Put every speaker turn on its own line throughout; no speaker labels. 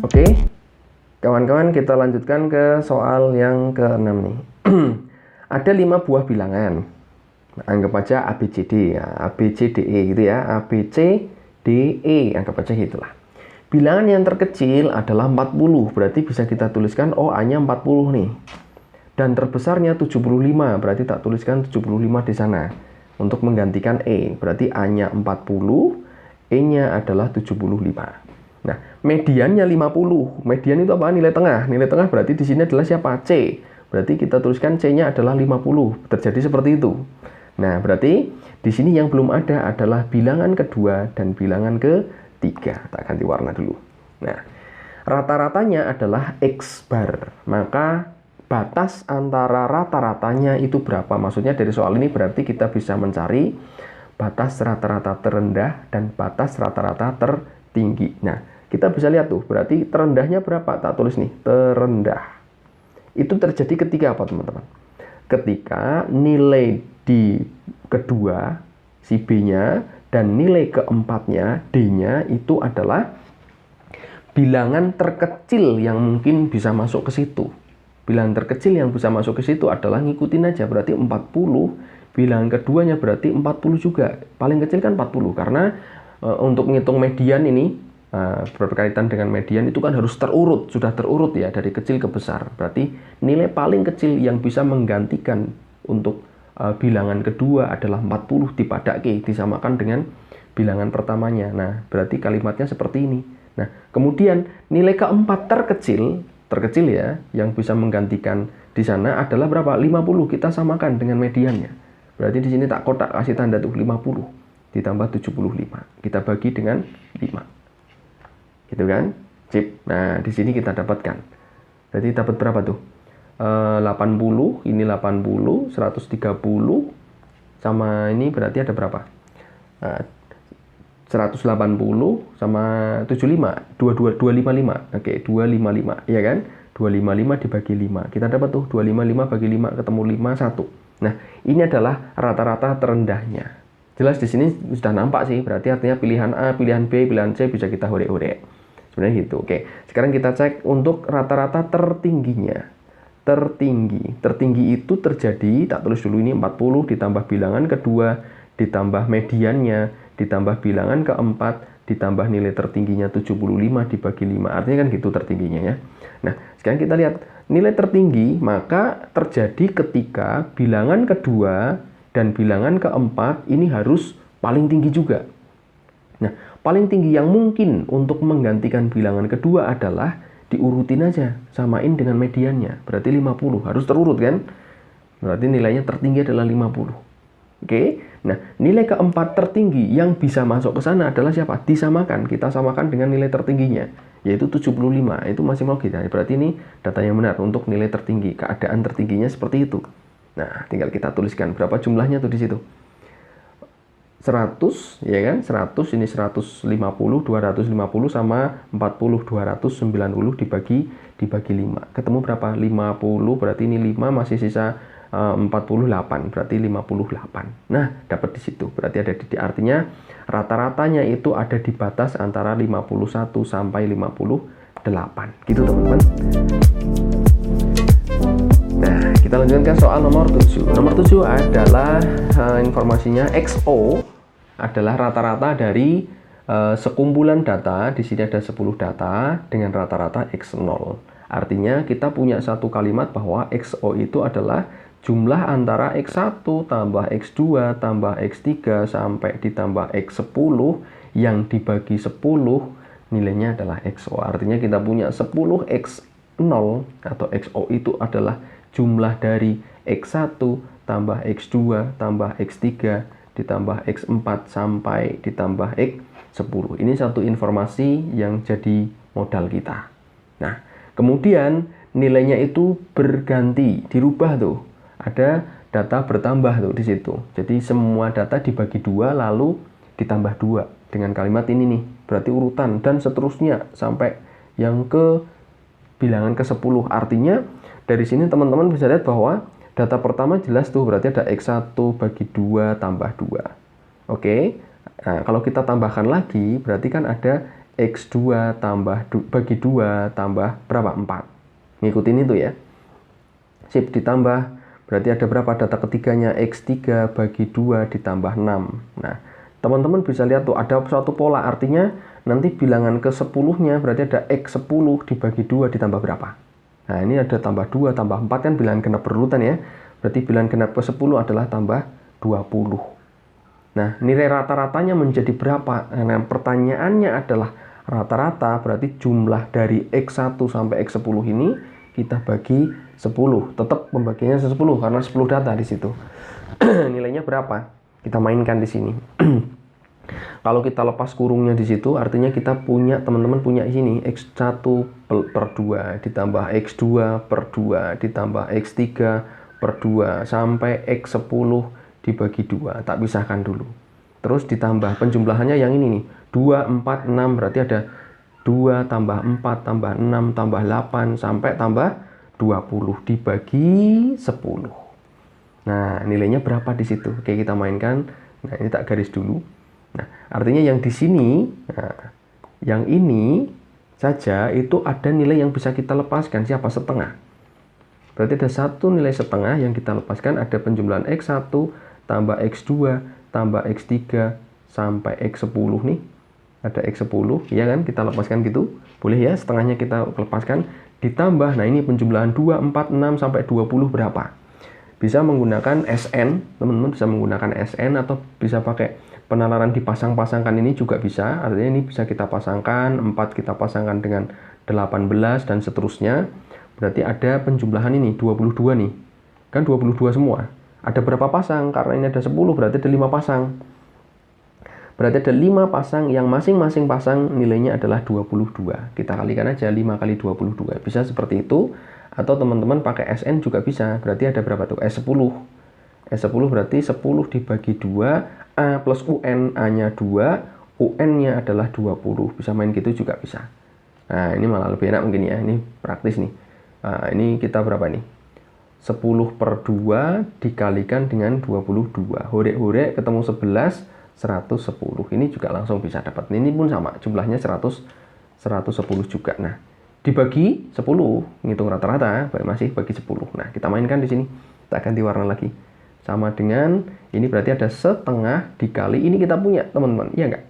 Oke, kawan-kawan, kita lanjutkan ke soal yang ke-6 nih. Ada 5 buah bilangan. Anggap aja A, B, C, D ya. A, B, C, D, E gitu ya. A, B, C, D, E. Anggap aja gitulah. Bilangan yang terkecil adalah 40. Berarti bisa kita tuliskan A-nya 40 nih. Dan terbesarnya 75. Berarti tak tuliskan 75 di sana. Untuk menggantikan E. Berarti A-nya 40, E-nya adalah 75. Nah, mediannya 50. Median itu apa? Nilai tengah. Nilai tengah berarti di sini adalah siapa? C. Berarti kita tuliskan C-nya adalah 50. Terjadi seperti itu. Nah, berarti di sini yang belum ada adalah bilangan kedua dan bilangan ketiga. Tak ganti warna dulu. Nah, rata-ratanya adalah X bar. Maka batas antara rata-ratanya itu berapa? Maksudnya dari soal ini berarti kita bisa mencari batas rata-rata terendah dan batas rata-rata tertinggi. Nah, kita bisa lihat tuh, berarti terendahnya berapa? Tak tulis nih, terendah. Itu terjadi ketika apa, teman-teman? Ketika nilai di kedua, si B-nya, dan nilai keempatnya, D-nya, itu adalah bilangan terkecil yang mungkin bisa masuk ke situ. Bilangan terkecil yang bisa masuk ke situ adalah ngikutin aja, berarti 40. Bilangan keduanya berarti 40 juga. Paling kecil kan 40, karena untuk menghitung median ini, berkaitan dengan median itu kan harus terurut, sudah terurut ya, dari kecil ke besar. Berarti nilai paling kecil yang bisa menggantikan untuk bilangan kedua adalah 40 dipadake, disamakan dengan bilangan pertamanya. Nah, berarti kalimatnya seperti ini. Nah, kemudian nilai keempat terkecil ya, yang bisa menggantikan di sana adalah berapa? 50, kita samakan dengan mediannya. Berarti di sini tak kotak, kasih tanda tuh 50 ditambah 75. Kita bagi dengan 5. Gitu kan? Sip. Nah, di sini kita dapatkan. Berarti dapat berapa tuh? 80, ini 80, 130, sama ini berarti ada berapa? 180 sama 75, 255. Oke, 255, ya kan? 255 dibagi 5. Kita dapat tuh 255 bagi 5 ketemu 5, 1. Nah, ini adalah rata-rata terendahnya. Jelas di sini sudah nampak sih, berarti artinya pilihan A, pilihan B, pilihan C bisa kita horek-horek. Sebenarnya gitu. Oke, sekarang kita cek untuk rata-rata tertingginya. Tertinggi itu terjadi, tak tulis dulu, ini 40 ditambah bilangan kedua, ditambah mediannya, ditambah bilangan keempat, ditambah nilai tertingginya 75 dibagi 5. Artinya kan gitu tertingginya ya. Nah, sekarang kita lihat nilai tertinggi, maka terjadi ketika bilangan kedua dan bilangan keempat ini harus paling tinggi juga. Nah, paling tinggi yang mungkin untuk menggantikan bilangan kedua adalah diurutin aja, samain dengan mediannya. Berarti 50, harus terurut kan? Berarti nilainya tertinggi adalah 50. Oke, nah nilai keempat tertinggi yang bisa masuk ke sana adalah siapa? Disamakan, kita samakan dengan nilai tertingginya, yaitu 75. Itu masih mau kita. Berarti ini data yang benar untuk nilai tertinggi, keadaan tertingginya seperti itu. Nah, tinggal kita tuliskan berapa jumlahnya tuh di situ. 100, ya kan? 100, ini 150, 250 sama 40, 290 dibagi 5. Ketemu berapa? 50, berarti ini 5, masih sisa 48, berarti 58. Nah, dapat di situ. Berarti ada di artinya rata-ratanya itu ada di batas antara 51 sampai 58. Gitu, teman-teman. Nah, kita lanjutkan ke soal nomor 7. Nomor 7 adalah informasinya XO adalah rata-rata dari sekumpulan data. Di sini ada 10 data dengan rata-rata X0. Artinya kita punya satu kalimat bahwa XO itu adalah jumlah antara X1 tambah X2 tambah X3 sampai ditambah X10 yang dibagi 10 nilainya adalah XO. Artinya kita punya 10 X0 atau XO itu adalah jumlah dari X1 tambah X2 tambah X3 ditambah X4 sampai ditambah X10. Ini satu informasi yang jadi modal kita. Nah, kemudian nilainya itu berganti, dirubah tuh. Ada data bertambah tuh di situ. Jadi semua data dibagi 2 lalu ditambah 2 dengan kalimat ini nih. Berarti urutan dan seterusnya sampai yang ke bilangan ke-10. Artinya dari sini teman-teman bisa lihat bahwa data pertama jelas tuh, berarti ada X1 bagi 2 tambah 2. Oke. Nah, kalau kita tambahkan lagi berarti kan ada X2 bagi 2 tambah berapa? 4. Ngikutin itu ya. Sip, ditambah. Berarti ada berapa data ketiganya? X3 bagi 2 ditambah 6. Nah, teman-teman bisa lihat tuh ada suatu pola. Artinya nanti bilangan ke 10-nya berarti ada X10 dibagi 2 ditambah berapa? Nah, ini ada tambah 2, tambah 4 kan bilangan genap berurutan ya. Berarti bilangan genap ke 10 adalah tambah 20. Nah, nilai rata-ratanya menjadi berapa? Nah, pertanyaannya adalah rata-rata berarti jumlah dari X1 sampai X10 ini kita bagi 10. Tetap pembagiannya 10 karena 10 data di situ. Nilainya berapa? Kita mainkan di sini. Kalau kita lepas kurungnya di situ, artinya kita punya, teman-teman punya sini X1 per 2 ditambah X2 per 2 ditambah X3 per 2 sampai X10 dibagi 2. Tak pisahkan dulu. Terus ditambah penjumlahannya yang ini nih. 2, 4, 6 berarti ada 2 tambah 4 tambah 6 tambah 8 sampai tambah 20 dibagi 10. Nah, nilainya berapa di situ? Oke, kita mainkan. Nah, ini tak garis dulu. Nah, artinya yang di sini, nah, yang ini saja itu ada nilai yang bisa kita lepaskan. Siapa? Setengah. Berarti ada satu nilai setengah yang kita lepaskan. Ada penjumlahan X1 tambah X2 tambah X3 sampai X10 nih. Ada X10, ya kan? Kita lepaskan gitu. Boleh ya, setengahnya kita lepaskan. Ditambah, nah ini penjumlahan 2, 4, 6 sampai 20 berapa? Bisa menggunakan SN, teman-teman bisa menggunakan SN atau bisa pakai penalaran dipasang-pasangkan ini juga bisa. Artinya ini bisa kita pasangkan, 4 kita pasangkan dengan 18 dan seterusnya. Berarti ada penjumlahan ini 22 nih. Kan 22 semua. Ada berapa pasang? Karena ini ada 10 berarti ada 5 pasang. Berarti ada 5 pasang yang masing-masing pasang nilainya adalah 22. Kita kalikan aja 5 kali 22. Bisa seperti itu. Atau teman-teman pakai SN juga bisa. Berarti ada berapa tuh? S10. S10 berarti 10 dibagi 2. A plus UN. A-nya 2. UN-nya adalah 20. Bisa main gitu juga bisa. Nah, ini malah lebih enak mungkin ya. Ini praktis nih. Nah, ini kita berapa nih? 10 per 2 dikalikan dengan 22. Hore-hore ketemu 11. 110. Ini juga langsung bisa dapat. Ini pun sama. Jumlahnya 110 juga. Nah, dibagi 10, ngitung rata-rata, masih bagi 10. Nah, kita mainkan di sini. Kita ganti warna lagi. Sama dengan, ini berarti ada setengah dikali, ini kita punya, teman-teman. Iya nggak?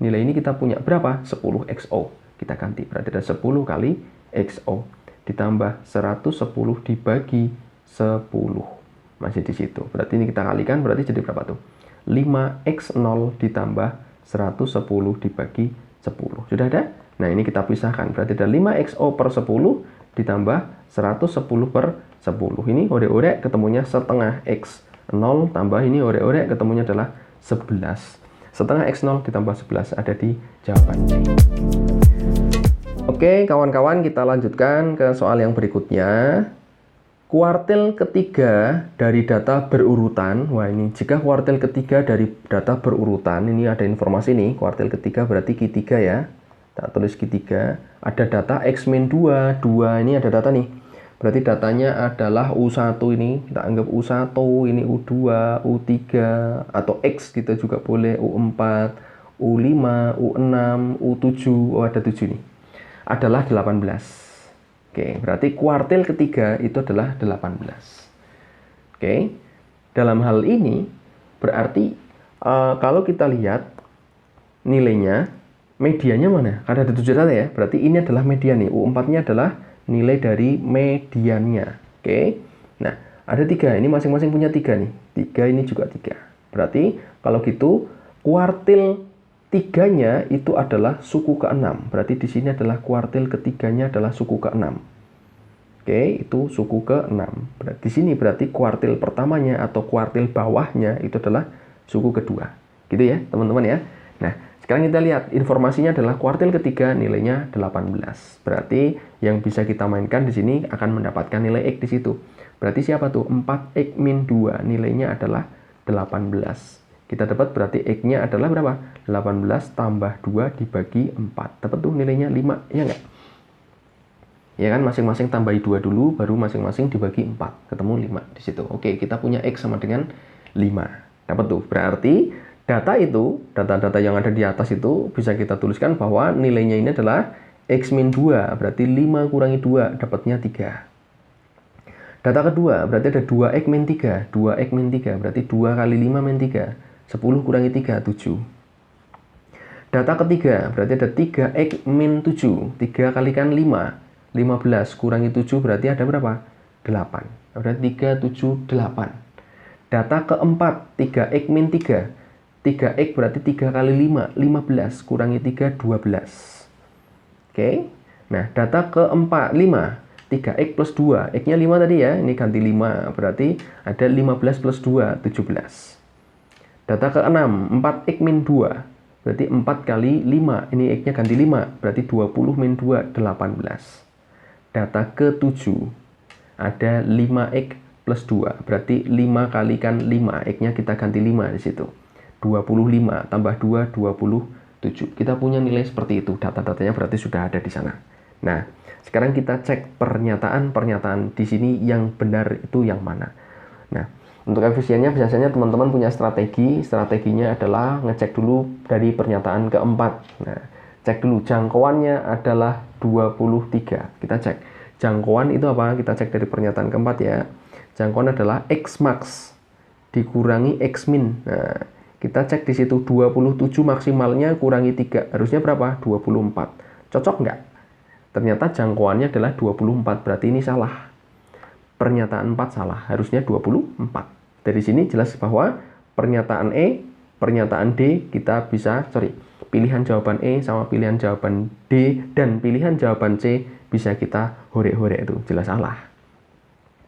Nilai ini kita punya berapa? 10 XO. Kita ganti. Berarti ada 10 kali XO. Ditambah 110 dibagi 10. Masih di situ. Berarti ini kita kalikan, berarti jadi berapa tuh? 5x0 ditambah 110 dibagi 10. Sudah ada? Nah, ini kita pisahkan. Berarti ada 5xo per 10 ditambah 110 per 10. Ini ore-ore ketemunya setengah x0 tambah ini ore-ore ketemunya adalah 11. Setengah x0 ditambah 11 ada di jawaban C. Oke, kawan-kawan, kita lanjutkan ke soal yang berikutnya. Kuartil ketiga dari data berurutan. Wah, ini jika kuartil ketiga dari data berurutan, ini ada informasi nih, kuartil ketiga berarti Q3 ya. Tak tulis Q3, ada data X-2, 2 ini ada data nih. Berarti datanya adalah U1 ini, kita anggap U1, ini U2, U3, atau X kita juga boleh, U4, U5, U6, U7, oh ada 7 nih. Adalah 18. Oke, berarti kuartil ketiga itu adalah 18. Oke, dalam hal ini berarti kalau kita lihat nilainya, mediannya mana? Karena ada 7 data ya, berarti ini adalah median nih. U4-nya adalah nilai dari mediannya. Oke, nah ada 3, ini masing-masing punya 3 nih. 3 ini juga 3. Berarti kalau gitu kuartil 3-nya itu adalah suku ke-6. Berarti di sini adalah kuartil ketiganya adalah suku ke-6. Oke, itu suku ke-6. Berarti di sini berarti kuartil pertamanya atau kuartil bawahnya itu adalah suku kedua. Gitu ya, teman-teman ya. Nah, sekarang kita lihat informasinya adalah kuartil ketiga nilainya 18. Berarti yang bisa kita mainkan di sini akan mendapatkan nilai X di situ. Berarti siapa tuh? 4X min 2 nilainya adalah 18. Kita dapat berarti X-nya adalah berapa? 18 tambah 2 dibagi 4. Dapat tuh nilainya 5, ya nggak? Ya kan, masing-masing tambahi 2 dulu, baru masing-masing dibagi 4. Ketemu 5 di situ. Oke, kita punya X sama dengan 5. Dapat tuh. Berarti Data itu, data-data yang ada di atas itu bisa kita tuliskan bahwa nilainya ini adalah X min 2, berarti 5 kurangi 2, dapatnya 3. Data kedua, berarti ada 2X min 3, 2X min 3, berarti 2 kali 5 min 3, 10 kurangi 3, 7. Data ketiga, berarti ada 3X min 7, 3 kalikan 5, 15 kurangi 7, berarti ada berapa? 8. Berarti 3, 7, 8. Data keempat, 3X min 3, 3X berarti 3 kali 5, 15 kurangi 3, 12. Oke, nah data keempat, 5, 3X plus 2, X-nya 5 tadi ya, ini ganti 5, berarti ada 15 plus 2, 17. Data ke-6, 4X min 2, berarti 4 kali 5, ini X-nya ganti 5, berarti 20 min 2, 18. Data ke-7, ada 5X plus 2, berarti 5 kalikan 5, X-nya kita ganti 5 di situ. 25 tambah 2, 27. Kita punya nilai seperti itu, data-datanya berarti sudah ada di sana. Nah, sekarang kita cek pernyataan-pernyataan di sini yang benar itu yang mana. Nah, untuk efisiennya biasanya teman-teman punya strategi. Strateginya adalah ngecek dulu dari pernyataan keempat. Nah, cek dulu jangkauannya adalah 23. Kita cek. Jangkauan itu apa? Kita cek dari pernyataan keempat ya. Jangkauan adalah X max dikurangi X min. Nah, kita cek di situ 27 maksimalnya kurangi 3. Harusnya berapa? 24. Cocok nggak? Ternyata jangkauannya adalah 24, berarti ini salah. Pernyataan 4 salah, harusnya 24. Dari sini jelas bahwa pernyataan E, pernyataan D, kita bisa, pilihan jawaban E sama pilihan jawaban D, dan pilihan jawaban C bisa kita horek-horek itu, jelas salah.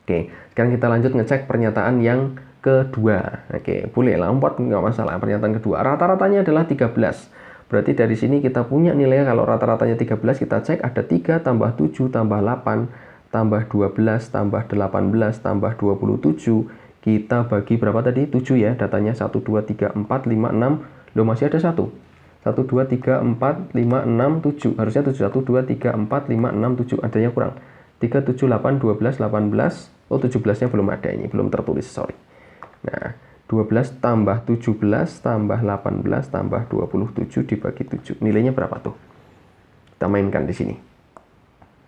Oke, sekarang kita lanjut ngecek pernyataan yang kedua. Oke, boleh lah, 4 nggak masalah. Pernyataan kedua, rata-ratanya adalah 13. Berarti dari sini kita punya nilai, kalau rata-ratanya 13, kita cek ada 3 tambah 7 tambah 8 tambah 12 tambah 18 tambah 27. Kita bagi berapa tadi? 7 ya, datanya 1, 2, 3, 4, 5, 6. Loh, masih ada 1. 1, 2, 3, 4, 5, 6, 7. Harusnya 7. 1, 2, 3, 4, 5, 6, 7. Adanya kurang. 3, 7, 8, 12, 18. Oh, 17-nya belum ada ini. Belum tertulis, sorry. Nah, 12 tambah 17 tambah 18 tambah 27 dibagi 7. Nilainya berapa tuh? Kita mainkan di sini.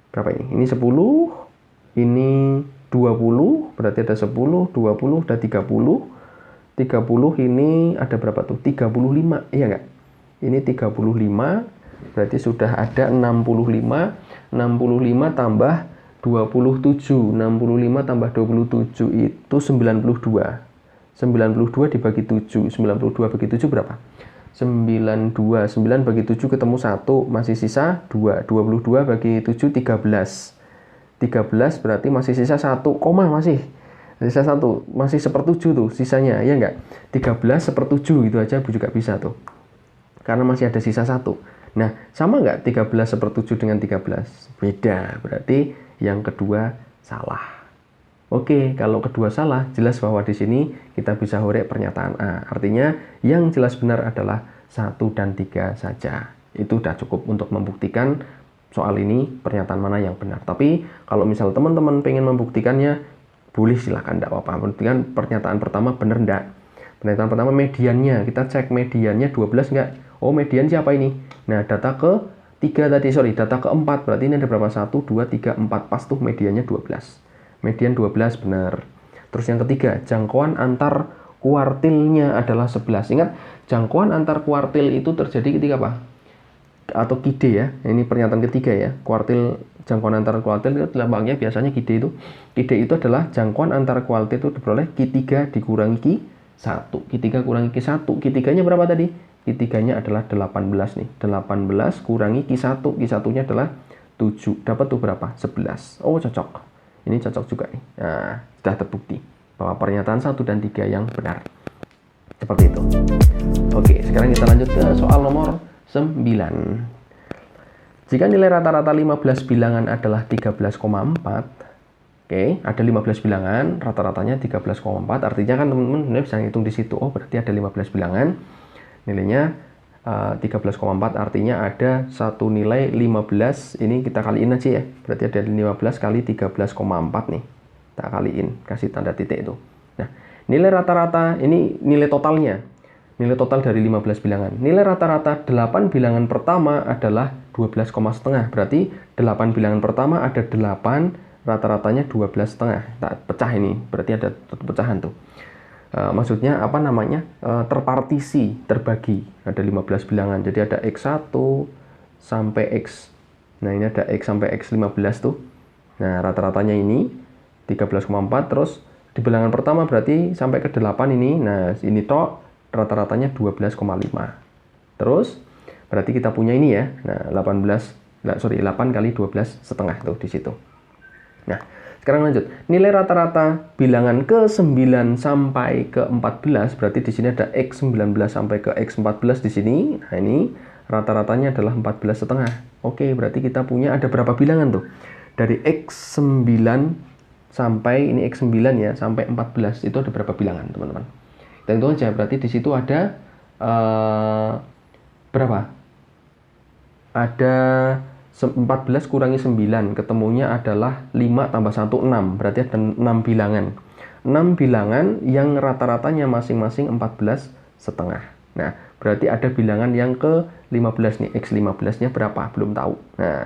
Berapa ini? Ini 10, ini 20, berarti ada 10, 20, ada 30. 30 ini ada berapa tuh? 35, iya nggak? Ini 35, berarti sudah ada 65. 65 tambah 27. 65 tambah 27 itu 92. 92 dibagi 7, 92 bagi 7 berapa? 92, 9 bagi 7 ketemu 1, masih sisa 2, 22 bagi 7, 13. 13 berarti masih sisa 1, masih sisa 1, masih 1/7 tuh sisanya, ya enggak? 13 1/7 itu aja juga bisa tuh. Karena masih ada sisa 1. Nah, sama enggak 13 1/7 dengan 13? Beda, berarti yang kedua salah. Oke, kalau kedua salah, jelas bahwa di sini kita bisa horek pernyataan A. Artinya yang jelas benar adalah 1 dan 3 saja. Itu udah cukup untuk membuktikan soal ini pernyataan mana yang benar. Tapi kalau misal teman-teman pengen membuktikannya, boleh silakan, tidak apa-apa. Membuktikan pernyataan pertama benar enggak. Pernyataan pertama mediannya, kita cek mediannya 12 enggak. Oh, median siapa ini? Nah, data ke-3 tadi, data ke-4. Berarti ini ada berapa? 1, 2, 3, 4. Pas tuh mediannya 12. Median 12 benar. Terus yang ketiga, jangkauan antar kuartilnya adalah 11. Ingat, jangkauan antar kuartil itu terjadi ketika apa? Atau KID ya. Ini pernyataan ketiga ya. Kuartil, jangkauan antar kuartil itu lambangnya biasanya KID itu. KID itu adalah jangkauan antar kuartil itu diperoleh Q3 dikurangi Q1. Q3 kurangi Q1. Q3-nya berapa tadi? Q3-nya adalah 18 nih. 18 kurangi Q1. Q1-nya adalah 7. Dapat tuh berapa? 11. Oh, cocok. Ini cocok juga nih. Nah, sudah terbukti bahwa pernyataan 1 dan 3 yang benar. Seperti itu. Oke, sekarang kita lanjut ke soal nomor 9. Jika nilai rata-rata 15 bilangan adalah 13,4, oke, ada 15 bilangan, rata-ratanya 13,4, artinya kan teman-teman bisa hitung di situ. Oh, berarti ada 15 bilangan, nilainya 13,4, artinya ada satu nilai 15, ini kita kaliin aja ya, berarti ada 15 kali 13,4 nih, kita kaliin, kasih tanda titik itu. Nah, nilai rata-rata, ini nilai totalnya, Nilai total dari 15 bilangan. Nilai rata-rata 8 bilangan pertama adalah 12,5. Berarti 8 bilangan pertama ada 8, rata-ratanya 12,5. Kita pecah ini, berarti ada pecahan tuh. Maksudnya apa namanya? Terpartisi, terbagi. Ada 15 bilangan. Jadi ada X1 sampai X. Nah, ini ada X sampai X15 tuh. Nah, rata-ratanya ini 13,4. Terus di bilangan pertama berarti sampai ke 8 ini. Nah, ini tok rata-ratanya 12,5. Terus berarti kita punya ini ya. Nah, 8 kali 12,5 tuh di situ. Nah, sekarang lanjut. Nilai rata-rata bilangan ke-9 sampai ke-14 berarti di sini ada X19 sampai ke X14 di sini. Nah, ini rata-ratanya adalah 14,5. Oke, berarti kita punya ada berapa bilangan tuh? Dari X9 sampai ini X9 ya, sampai 14 itu ada berapa bilangan, teman-teman? Kita hitung aja, berarti di situ ada berapa? Ada 14 kurangi 9, ketemunya adalah 5 tambah 1, 6. Berarti ada 6 bilangan. 6 bilangan yang rata-ratanya masing-masing 14,5. Nah, berarti ada bilangan yang ke-15 nih. X15-nya berapa? Belum tahu. Nah,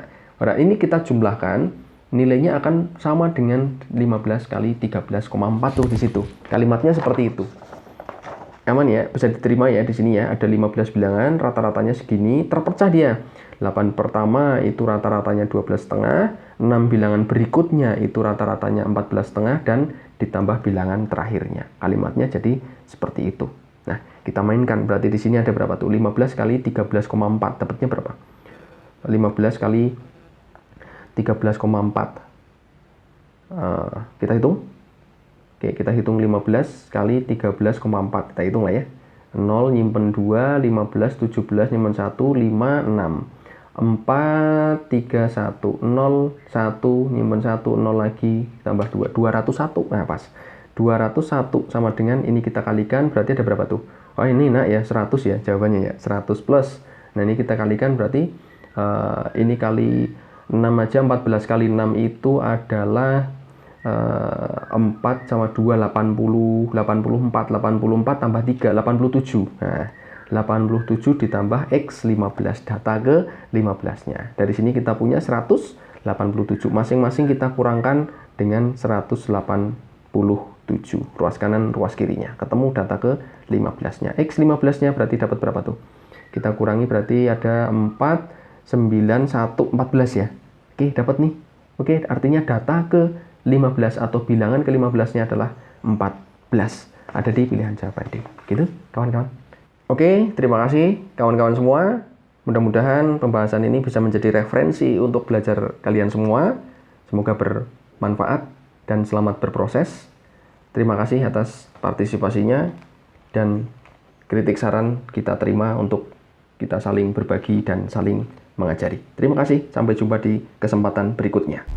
ini kita jumlahkan, nilainya akan sama dengan 15 kali 13,4 tuh di situ. Kalimatnya seperti itu. Aman ya, bisa diterima ya di sini ya. Ada 15 bilangan, rata-ratanya segini, terpecah dia. 8 pertama itu rata-ratanya 12,5, 6 bilangan berikutnya itu rata-ratanya 14,5 dan ditambah bilangan terakhirnya. Kalimatnya jadi seperti itu. Nah, kita mainkan, berarti di sini ada berapa tuh? 15 kali 13,4, dapatnya berapa? 15 kali 13,4. Kita hitung. Oke, kita hitung 15 kali 13,4. Kita hitung lah ya. 0 nyimpen 2, 15, 17 nyimpen 1, 5, 6. 4, 3, 1, 0, 1, nyimpen 1, 0 lagi, tambah 2, 201. Nah, pas. 201 sama dengan ini kita kalikan, berarti ada berapa tuh? Oh, ini nak ya, 100 ya, jawabannya ya, 100 plus. Nah, ini kita kalikan berarti ini kali 6 aja, 14 kali 6 itu adalah 4 sama 2, 80, 84, 84 tambah 3, 87. Nah, 87 ditambah X15, data ke 15-nya. Dari sini kita punya 187. Masing-masing kita kurangkan dengan 187. Ruas kanan, ruas kirinya. Ketemu data ke 15-nya. X15-nya berarti dapat berapa tuh? Kita kurangi berarti ada 4, 9, 1, 14 ya. Oke, dapat nih. Oke, artinya data ke 15 atau bilangan ke-15-nya adalah 14. Ada di pilihan jawaban D. Gitu, kawan-kawan. Oke, terima kasih kawan-kawan semua. Mudah-mudahan pembahasan ini bisa menjadi referensi untuk belajar kalian semua. Semoga bermanfaat dan selamat berproses. Terima kasih atas partisipasinya dan kritik saran kita terima untuk kita saling berbagi dan saling mengajari. Terima kasih, sampai jumpa di kesempatan berikutnya.